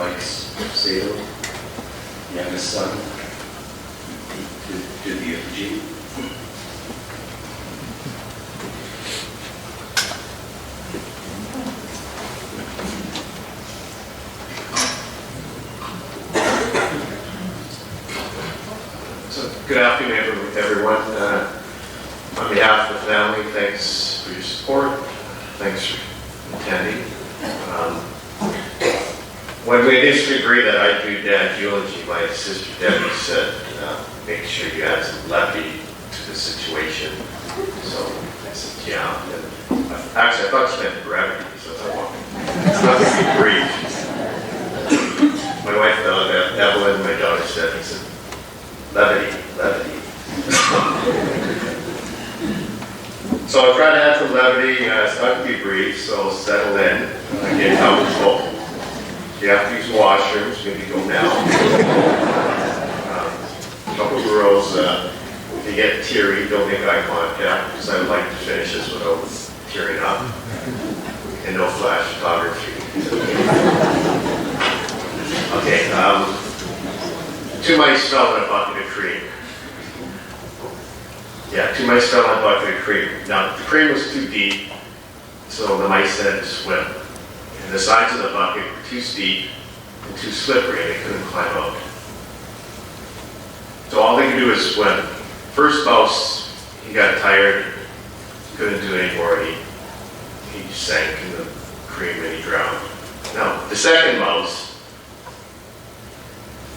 Mike's Sato, youngest son, did the eulogy. So, good afternoon, everyone. On behalf of the family, thanks for your support. Thanks for attending. When we initially agreed that I'd do Dad's eulogy, my sister Debbie said, make sure you add some levity to the situation. So I said, yeah. And actually, I thought she meant brevity, so I thought, well, it's not going to be brief. My wife, Evelyn, my daughter, Stephanie, said, levity, levity. So I tried to add some levity. It's not going to be brief, so settle in, get comfortable. You have to use washrooms, maybe go now. A couple of girls, if you get teary, don't make eye contact, because I would like to finish this without tearing up. And no flash photography. Okay, two mice fell in a bucket of cream. Yeah, two mice fell in a bucket of cream. Now, the cream was too deep, so the mice had to swim. And the sides of the bucket were too steep and too slippery, and they couldn't climb out. So all they could do was swim. First mouse, he got tired, couldn't do it anymore. He sank in the cream and he drowned. Now, the second mouse,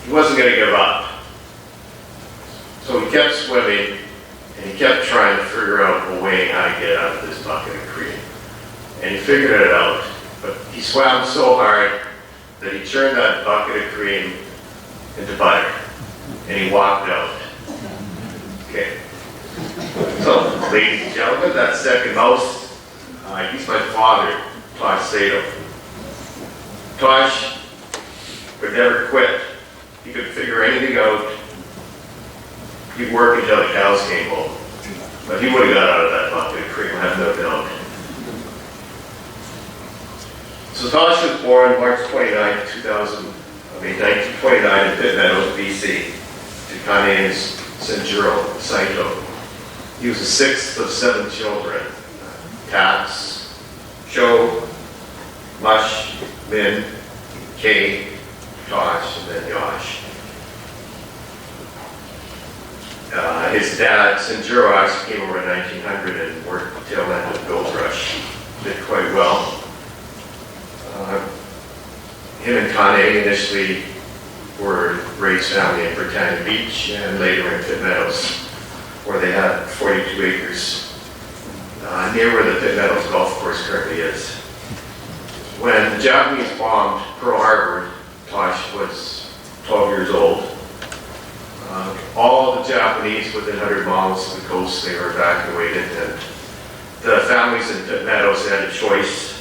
he wasn't going to give up. So he kept swimming, and he kept trying to figure out a way how to get out of this bucket of cream. And he figured it out. But he swam so hard that he turned that bucket of cream into butter, and he walked out. Okay. So, ladies and gentlemen, that second mouse, he's my father, Tosh Sato. Tosh would never quit. He could figure anything out. He'd work until the cows came home. But he would have got out of that bucket of cream, I have no doubt. So Tosh was born March 29, 1929 in Pitt Meadows, BC, to Kane's Senjuro Saito. He was the sixth of 7 children. Tax, Cho, Mush, Min, Kay, Tosh, and then Yosh. His dad, Senjuro, actually came over in 1900 and worked the tail end of Gold Rush. Did quite well. Him and Kane initially were raised family in Britannia Beach and later in Pitt Meadows, where they had 42 acres near where the Pitt Meadows golf course currently is. When the Japanese bombed Pearl Harbor, Tosh was 12 years old. All the Japanese within 100 miles of the coast, they were evacuated, and the families in Pitt Meadows had a choice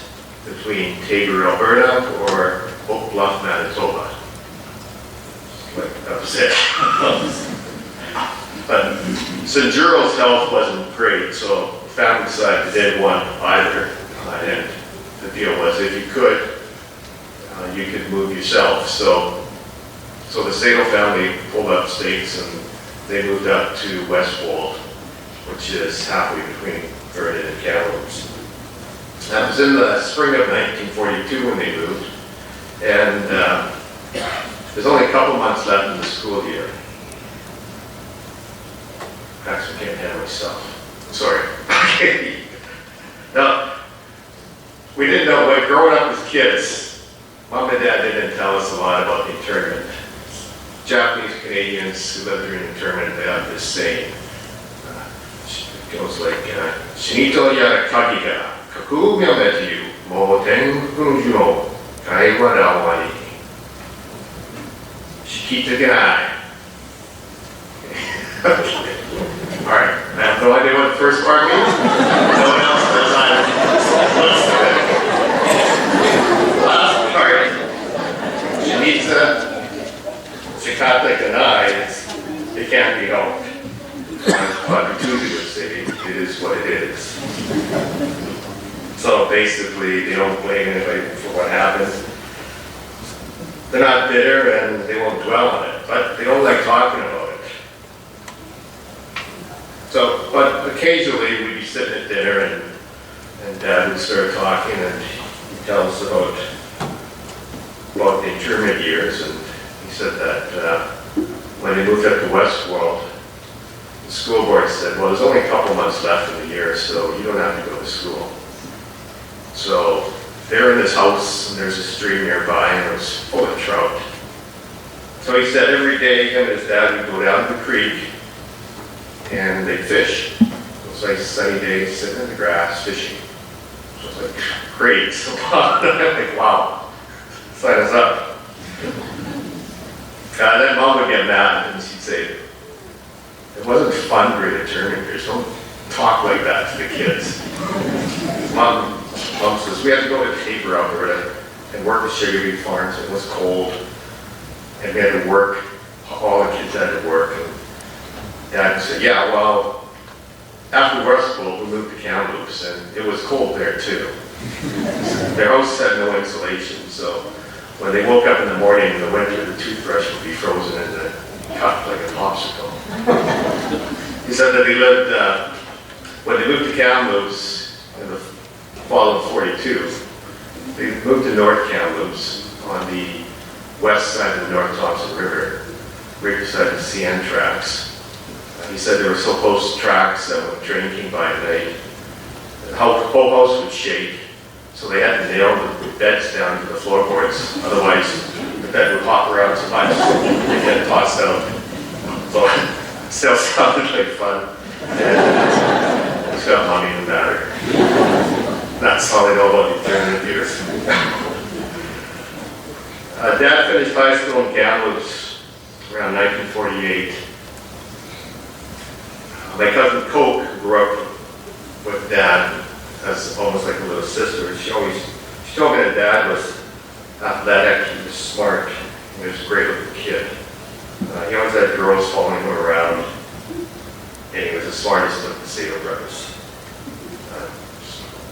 between Tabor, Alberta, or Oak Bluff, Manitoba. That was it. But Senjuro's health wasn't great, so the family decided they didn't want either. And the deal was, if you could move yourself. So the Sato family pulled up stakes and they moved up to Westwold, which is halfway between Vernon and Kamloops. That was in the spring of 1942 when they moved, and there's only a couple months left in the school year. Actually, I can't handle myself. Sorry. Now, we didn't know, when growing up as kids, Mom and Dad didn't tell us a lot about the internment. Japanese Canadians who live during internment, they have this saying. It goes like, Shinito yara kagiga. Kaku myametiu mo tenkunju no kaiwa rawani. Shikitagenai. Alright, I have no idea what the first part means. No one else does either. Last part, Shinita Shikatagenai, it can't be helped. But the would say it is what it is. So basically, they don't blame anybody for what happened. they're not bitter and they won't dwell on it, but they don't like talking about it. So, but occasionally we'd be sitting at dinner and Dad would start talking and he'd tell us about the internment years, and he said that when they moved up to Westworld, the school board said, well, there's only a couple months left in the year, so you don't have to go to school. So they're in this house, and there's a stream nearby, and it was full of trout. So he said every day, him and his dad would go down to the creek, and they'd fish. It was like sunny days, sitting in the grass, fishing. So it was like, great. So I'm like, wow, sign us up. Then Mom would get mad, and she'd say, it wasn't fun during the tournament years. Don't talk like that to the kids. Mom says, we had to go to Tabor, Alberta, and work with sugar beet farms. It was cold, and we had to work. All the kids had to work. And Dad said, yeah, well, after Westworld, we moved to Kamloops, and it was cold there too. Their house had no insulation, so when they woke up in the morning in the winter, the toothbrush would be frozen in the cup like a popsicle. He said that they lived, when they moved to Kamloops in the fall of '42, they moved to North Kamloops on the west side of the North Thompson River, right beside the CN tracks. He said they were so close to tracks that when the train came by at night, the whole house would shake, so they had to nail the beds down to the floorboards, otherwise the bed would hop around so much and get tossed out. So it still sounded like fun, and it's got money in the matter. That's all I know about the tournament years. Dad finished high school in Kamloops around 1948. My cousin Coke, who grew up with Dad as almost like a little sister, she told me that Dad was athletic, he was smart, he was a great little kid. He always had girls following him around, and he was the smartest of the Sato brothers.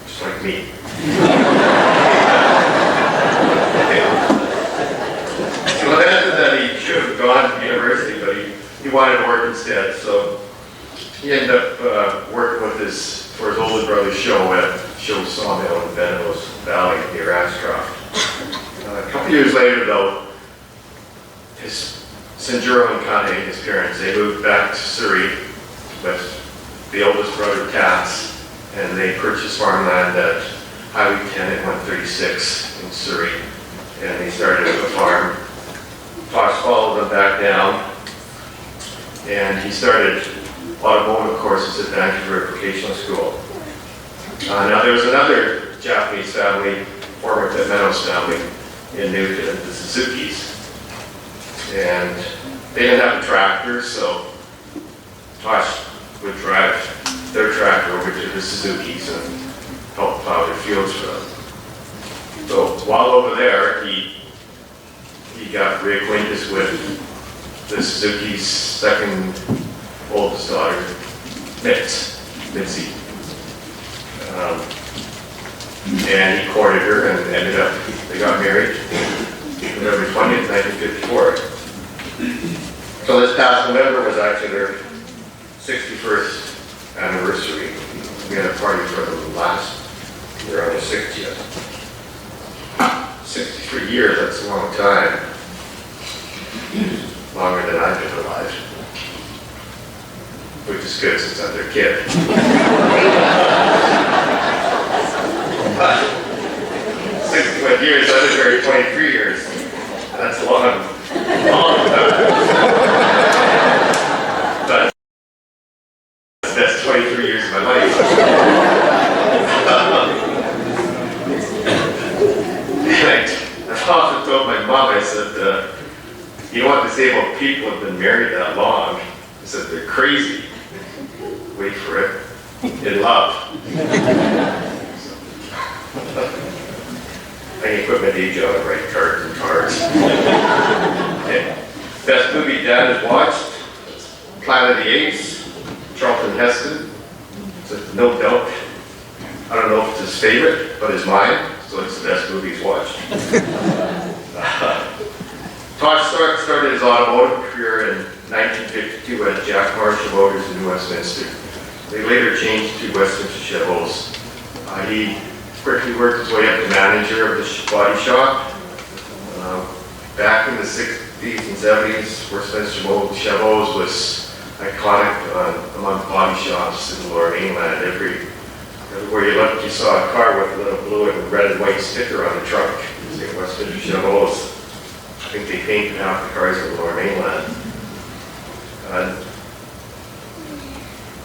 Just like me. So then after that, he should have gone to university, but he wanted to work instead, so he ended up working with for his older brother's show sawmill in Venables Valley near Ashcroft. A couple years later, though, Sinjuro and Kane, his parents, they moved back to Surrey with the oldest brother, Tats, and they purchased farmland at Highway 10 and 136 in Surrey, and they started a farm. Fox followed them back down, and he started automotive courses at Vancouver Vocational School. Now there was another Japanese family, former Pitt Meadows family in Newton, the Suzuki's, and they didn't have a tractor, so Tosh would drive their tractor over to the Suzuki's and help plow their fields for them. So while over there, he got reacquainted with the Suzuki's second oldest daughter, Mitzi. And he courted her and they got married November 20th, 1954. So this past November was actually their 61st anniversary. We had a party for them last year on the 60th. 63 years, that's a long time. Longer than I've been alive. Which is good since I'm their kid. 61 years, I've been married 23 years. That's a long time. But that's 23 years of my life. I've often told my mom, I said, you know what they say about people who have been married that long? I said, they're crazy. Wait for it. In love. I can put my day job and write cards and cards. Okay. Best movie Dad has watched? Planet of the Apes, Charlton Heston. It's no doubt. I don't know if it's his favorite, but it's mine, so it's the best movie he's watched. Tosh started his automotive career in 1952 at Jack Marshall Motors in New Westminster. They later changed to Westminster Chevrolets. He quickly worked his way up to manager of the body shop. Back in the 60s and 70s, Westminster Chevrolets was iconic among body shops in the Lower Mainland. Everywhere you looked, you saw a car with a little blue and red and white sticker on the trunk. Say Westminster Chevrolets. I think they painted half the cars in the Lower Mainland.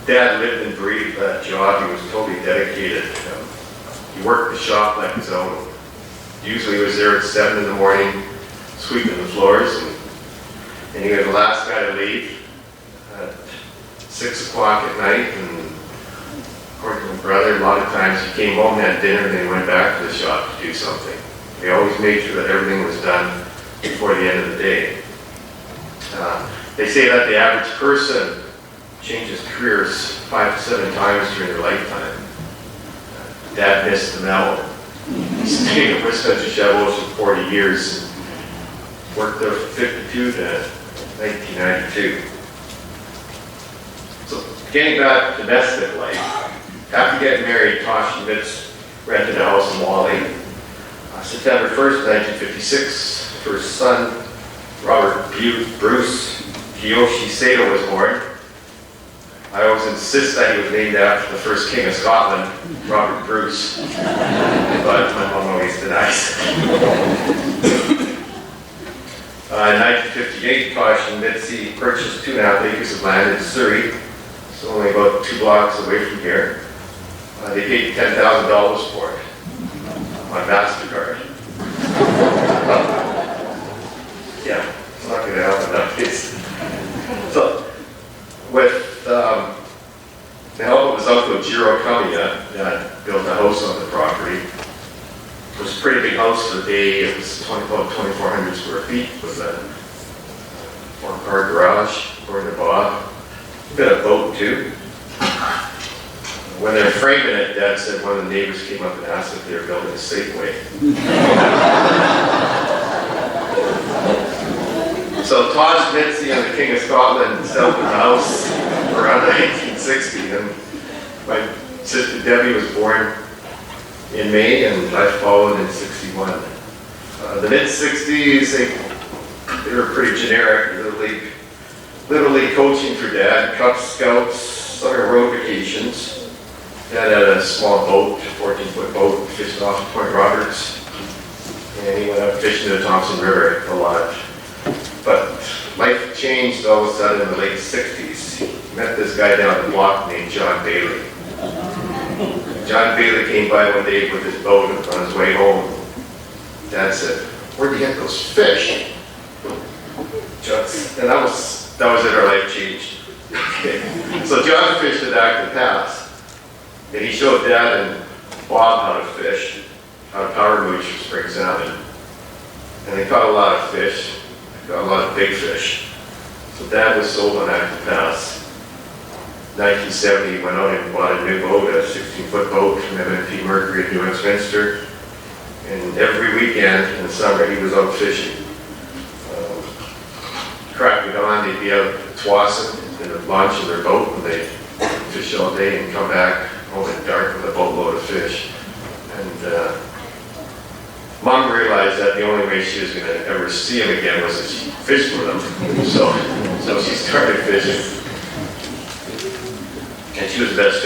Dad lived and breathed that job. He was totally dedicated. He worked the shop like his own. Usually he was there at 7 in the morning, sweeping the floors, and he was the last guy to leave at 6 o'clock at night. And according to my brother, a lot of times he came home, had dinner, and then went back to the shop to do something. He always made sure that everything was done before the end of the day. They say that the average person changes careers 5 to 7 times during their lifetime. Dad missed the memo. He's stayed at Westminster Chevrolets for 40 years. Worked there from 52 to 1992. So getting back to domestic life, after getting married, Tosh and Mitz rented a house in Wally. September 1st, 1956, first son, Robert Bruce Kiyoshi Sato, was born. I always insist that he was named after the first king of Scotland, Robert Bruce, but my mom always denies. In 1958, Tosh and Mitzi purchased 2.5 acres of land in Surrey. It's only about 2 blocks away from here. They paid $10,000 for it on MasterCard. Yeah, it's not going to happen nowadays. So, with the help of his uncle Jiro Kamiya, Dad built a house on the property. It was a pretty big house for the day. It was about 2,400 square feet with a 4-car garage, according to Bob. A bit of boat too. When they were framing it, Dad said one of the neighbors came up and asked if they were building a Safeway. So Tosh, Mitzi, and the King of Scotland settled in the house around 1960. And my sister Debbie was born in May, and I followed in 61. The mid-60s, they were pretty generic. Little league coaching for Dad, Cub Scouts, summer road vacations. Dad had a small boat, 14-foot boat, fished off Point Roberts, and he went up fishing the Thompson River a lot. But life changed all of a sudden in the late 60s. He met this guy down the block named John Bailey. John Bailey came by one day with his boat on his way home. Dad said, "Where'd you get those fish?" And that was it, our life changed. Okay. So John fished at Acton Pass. And he showed Dad and Bob how to fish, how to power mooch for spring salmon. And they caught a lot of fish, they caught a lot of big fish. So Dad was sold on Acton Pass. 1970, he went out and bought a new boat, a 16-foot boat from M&P Mercury at New Westminster. And every weekend in the summer, he was out fishing. Crack of dawn, they'd be out at Tsawwassen in the launch of their boat, and they'd fish all day and come back home at dark with a boatload of fish. And Mom realized that the only way she was going to ever see him again was if she fished with him. So she started fishing. And she was the best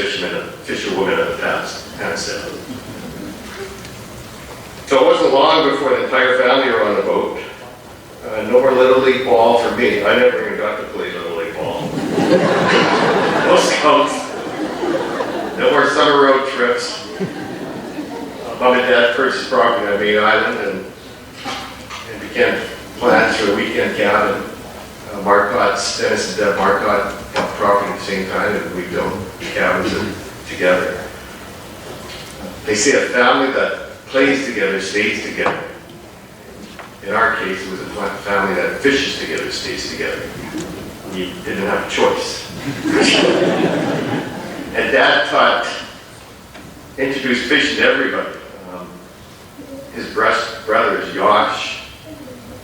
fisherwoman of the past. So it wasn't long before the entire family were on the boat. No more Little League ball for me. I never even got to play Little League ball. No scouts. No more summer road trips. Mom and Dad purchased property on Main Island and began plans for the weekend cabin. Dennis and Deb Marcotte got the property at the same time, and we built cabins together. They say a family that plays together stays together. In our case, it was a family that fishes together stays together. You didn't have a choice. And Dad introduced fishing to everybody. His brothers, Josh,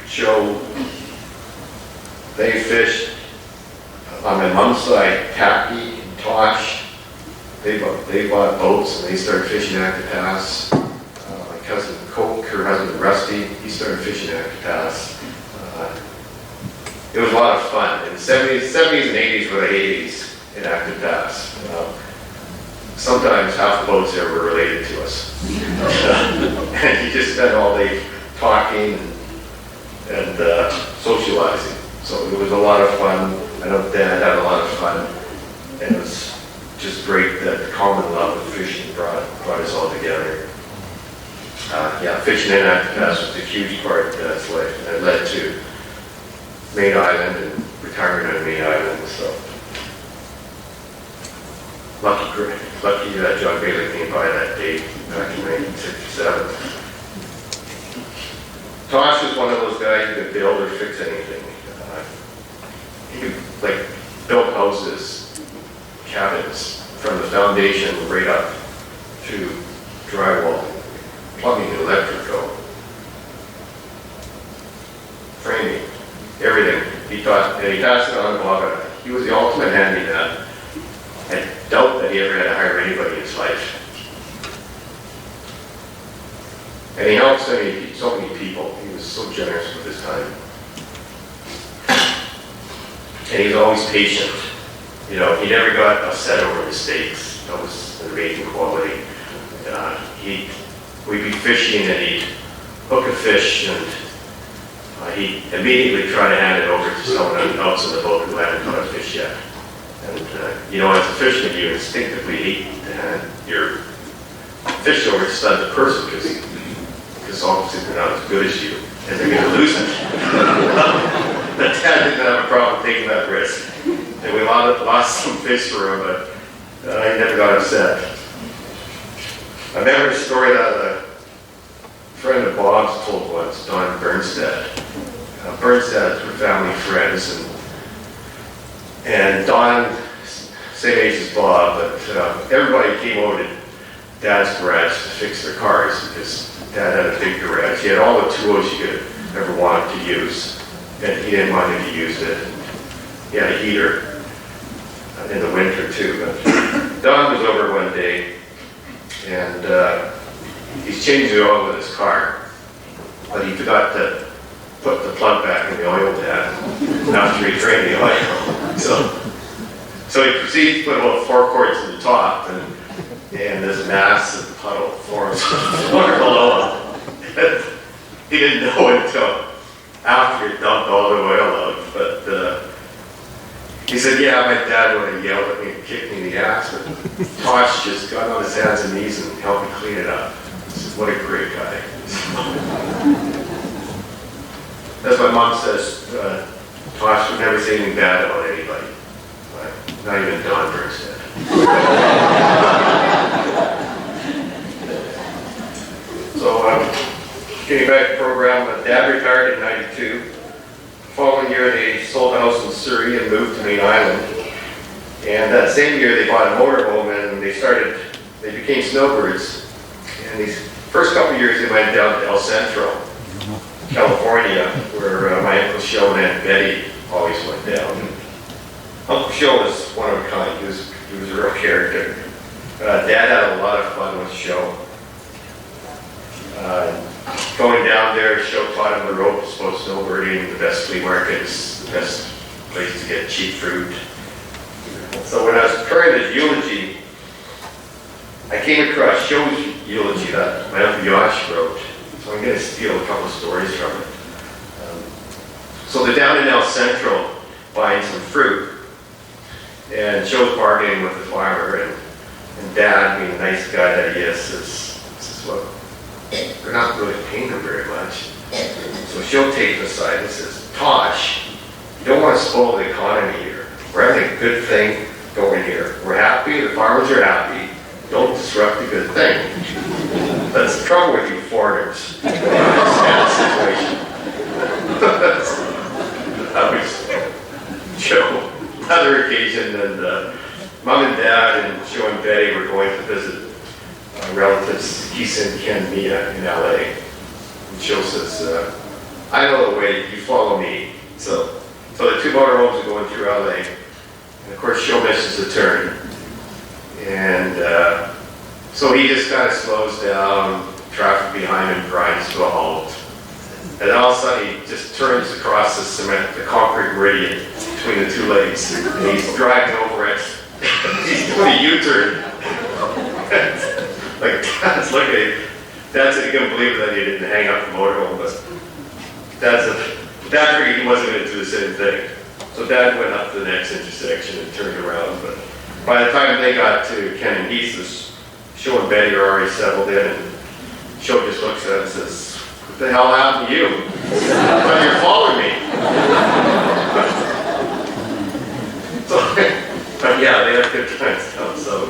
Joe, They fished on my mom's side, Tacky and Tosh. They bought boats and they started fishing Active Pass. My cousin Coke, her husband Rusty, he started fishing Active Pass. It was a lot of fun. In the 70s and 80s were the 80s in Active Pass. Sometimes half the boats there were related to us. And you just spent all day talking and socializing. So it was a lot of fun. I know Dad had a lot of fun. And it was just great that the common love of fishing brought us all together. Yeah, fishing in Active Pass was a huge part of Dad's life. And it led to Main Island and retirement on Main Island. So lucky John Bailey came by that day back in 1967. Tosh was one of those guys who could build or fix anything. He could build houses, cabins, from the foundation right up to drywall, plumbing, electrical, framing, everything. He taught, and he passed it on to Bob. He was the ultimate handyman. I doubt that he ever had to hire anybody in his life. And he helped so many people. He was so generous with his time. And he was always patient. You know, he never got upset over mistakes. That was an amazing quality. We'd be fishing and he'd hook a fish and he'd immediately try to hand it over to someone else in the boat who hadn't caught a fish yet. And you know, as a fisherman, you instinctively hate to hand your fish over to another person because obviously they're not as good as you and they're going to lose it. But Dad didn't have a problem taking that risk. And we lost some fish for him, but he never got upset. I remember a story that a friend of Bob's told once, Don Bernstead. Bernstead were family friends, and Don, same age as Bob, but everybody came over to Dad's garage to fix their cars because Dad had a big garage. He had all the tools you could ever want to use, and he didn't mind if you used it. He had a heater in the winter too. But Don was over one day, and he's changing the oil in his car, but he forgot to put the plug back in the oil pan after he drained the oil. So he proceeds to put about 4 quarts in the top, and this massive puddle forms on the floor below him. He didn't know until after he dumped all the oil out, but he said, yeah, my dad would have yelled at me and kicked me in the ass, but Tosh just got on his hands and knees and helped me clean it up. He said, what a great guy. As my mom says, Tosh would never say anything bad about anybody. Not even Don Bernstead. So, getting back to the program, Dad retired in '92. The following year, they sold a house in Surrey and moved to Main Island. And that same year, they bought a motorhome and they became snowbirds. And these first couple of years, they went down to El Centro, California, where my Uncle Show and Aunt Betty always went down. Uncle Show was one of a kind. He was a real character. Dad had a lot of fun with Show. Going down there, Show taught him the ropes, both snowbirding, the best flea markets, the best place to get cheap fruit. So when I was preparing this eulogy, I came across Show's eulogy that my Uncle Yosh wrote. So I'm going to steal a couple of stories from it. So they're down in El Centro buying some fruit. And Show's bargaining with the farmer, and Dad, being a nice guy that he is, says, well, they're not really paying him very much. So Show takes him aside and says, Tosh, you don't want to spoil the economy here. We're having a good thing going here. We're happy, the farmers are happy. Don't disrupt the good thing. That's the trouble with you foreigners. You don't understand the situation. That was Show. Another occasion, and Mom and Dad and Joe and Betty were going to visit relatives, Keith and Ken Mia in LA. And Joe says, I know the way, you follow me. So the two motorhomes going through LA. And of course, show misses a turn. And so he just kind of slows down, traffic behind him grinds to a halt. And all of a sudden, he just turns across the cement, the concrete meridian between the two legs. And he's driving over it. He's doing a U-turn. Like, Dad's looking at him. Dad said he couldn't believe that he didn't hang up the motorhome, but Dad figured he wasn't going to do the same thing. So Dad went up to the next intersection and turned around. But by the time they got to Ken and Heath's, Joe and Betty are already settled in, and Joe just looks at it and says, "What the hell happened to you? But you're following me." So, but yeah, they have good times now. So,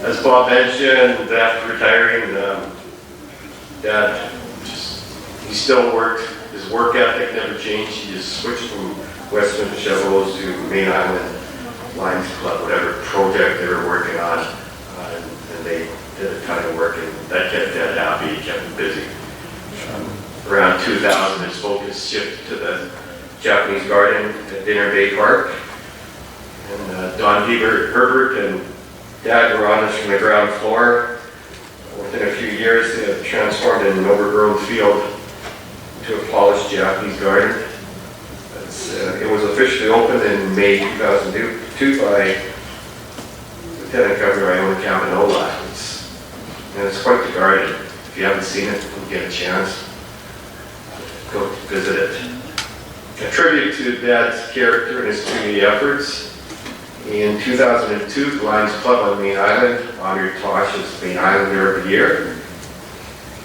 as Bob mentioned, after retiring, Dad he still worked. His work ethic never changed. He just switched from Western Chevrolet to Main Island Lions Club, whatever project they were working on, and they did a ton of work, and that kept Dad happy, kept him busy. Around 2000, his focus shifted to the Japanese garden at Dinner Bay Park, and Don Herbert and Dad were on us from the ground floor. Within a few years, they had transformed an overgrown field to a polished Japanese garden. It was officially opened in May 2002 by Lieutenant Governor Iona Caminola. And it's quite the garden. If you haven't seen it, you'll get a chance. Go visit it. A tribute to Dad's character and his community efforts. In 2002, the Lions Club on Main Island honored Tosh as Main Islander of the Year.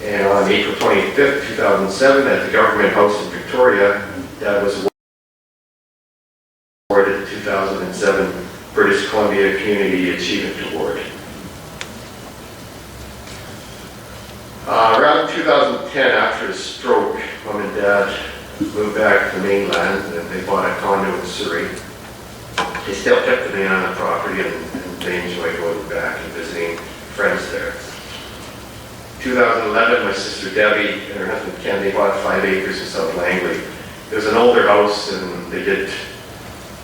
And on April 25th, 2007, at the Government House in Victoria, Dad was awarded the 2007 British Columbia Community Achievement Award. Around 2010, after his stroke, Mom and Dad moved back to the mainland, and they bought a condo in Surrey. They still kept the main island property, and they enjoy going back and visiting friends there. 2011, my sister Debbie and her husband Ken, they bought 5 acres in South Langley. It was an older house, and they did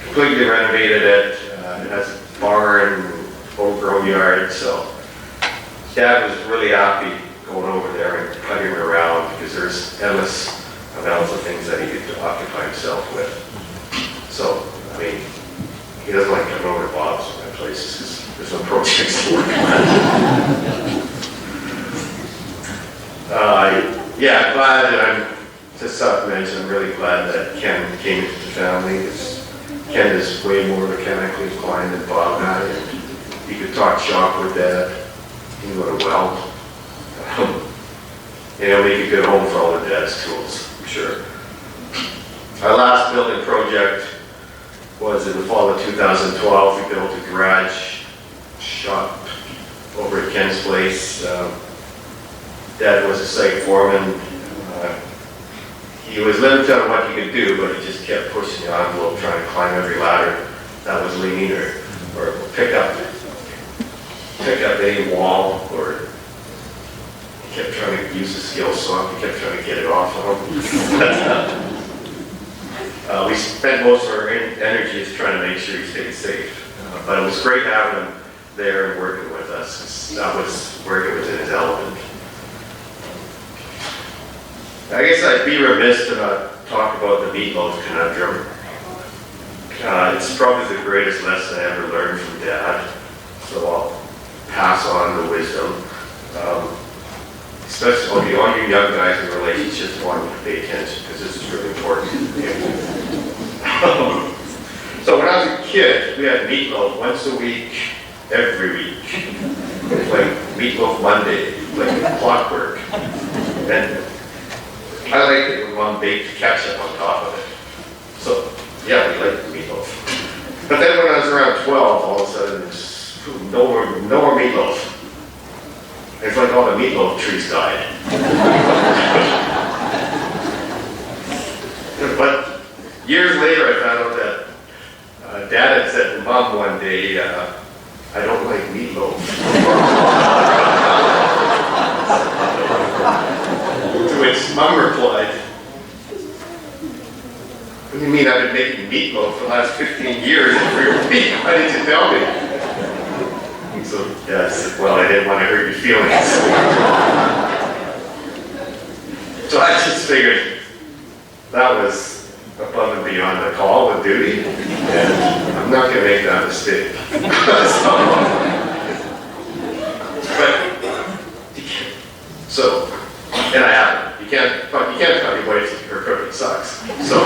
completely renovated it. It has a barn, overgrown yard, so Dad was really happy going over there and cutting around because there's endless amounts of things that he could occupy himself with. So, I mean, he doesn't like coming over to Bob's places because there's no projects to work on. Yeah, glad, and I'm just to mention, I'm really glad that Ken came into the family. Ken is way more mechanically inclined than Bob and I, and he could talk shop with Dad. He knew it well. And he'll make a good home for all of Dad's tools, I'm sure. Our last building project was in the fall of 2012. We built a garage shop over at Ken's place. Dad was a site foreman. He was limited on what he could do, but he just kept pushing the envelope, trying to climb every ladder that was leaning, or pick up any wall, or he kept trying to use the skill saw. He kept trying to get it off of him. We spent most of our energies trying to make sure he stayed safe. But it was great having him there and working with us, 'cause that was where he was in his element. I guess I'd be remiss to not talk about the meatloaf conundrum. It's probably the greatest lesson I ever learned from Dad, so I'll pass on the wisdom. Especially all you young guys in relationships want to pay attention, because this is really important. So when I was a kid, we had meatloaf once a week, every week. It was like Meatloaf Monday, like clockwork. And I liked it when Mom baked ketchup on top of it. So, yeah, we liked the meatloaf. But then when I was around 12, all of a sudden, no more meatloaf. It's like all the meatloaf trees died. But years later, I found out that Dad had said to Mom one day, I don't like meatloaf. To which Mom replied, You mean I've been making meatloaf for the last 15 years every week? Why didn't you tell me? So, yeah, I said, well, I didn't want to hurt your feelings. So I just figured that was above and beyond the call of duty, and I'm not going to make that mistake. And I haven't. You can't tell me what her cooking sucks. So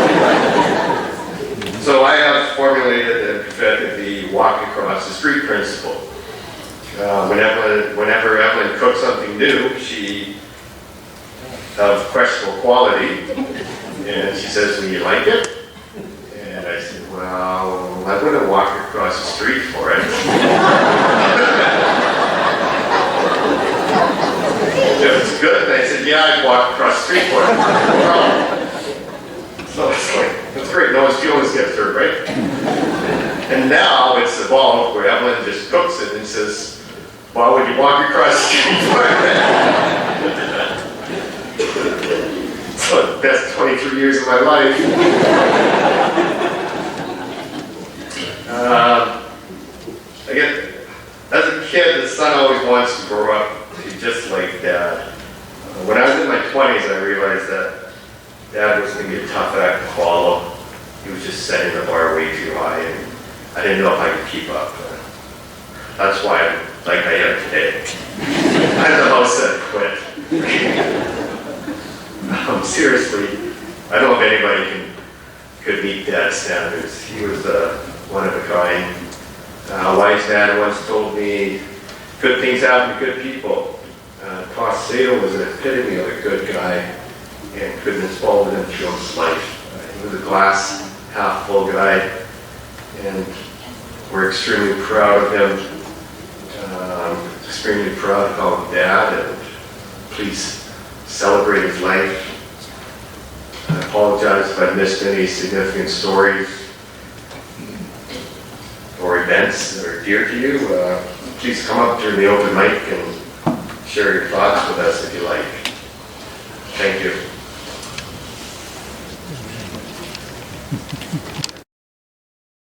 I have formulated and perfected the walk across the street principle. Whenever Evelyn cooks something new, she of questionable quality, and she says, "Will you like it?" And I said, "Well, I wouldn't walk across the street for it." If it's good, and I said, "Yeah, I'd walk across the street for it." So it's like, that's great, no one's feelings get hurt, right? And now it's evolved where Evelyn just cooks it and says, "Why would you walk across the street for it?" So the best 23 years of my life. Again, as a kid, the son always wants to grow up to be just like Dad. When I was in my 20s, I realized that Dad was going to be a tough act to follow. He was just setting the bar way too high, and I didn't know if I could keep up. That's why I'm like I am today. I'm the house that quit. Seriously, I don't know if anybody could meet Dad's standards. He was one of a kind. A wise man once told me, "Good things happen to good people." Tosato was an epitome of a good guy, and couldn't have followed him through his life. He was a glass half full guy, and we're extremely proud of him. Extremely proud to call him Dad, and please celebrate his life. I apologize if I missed any significant stories or events that are dear to you. Please come up during the open mic and share your thoughts with us if you like. Thank you.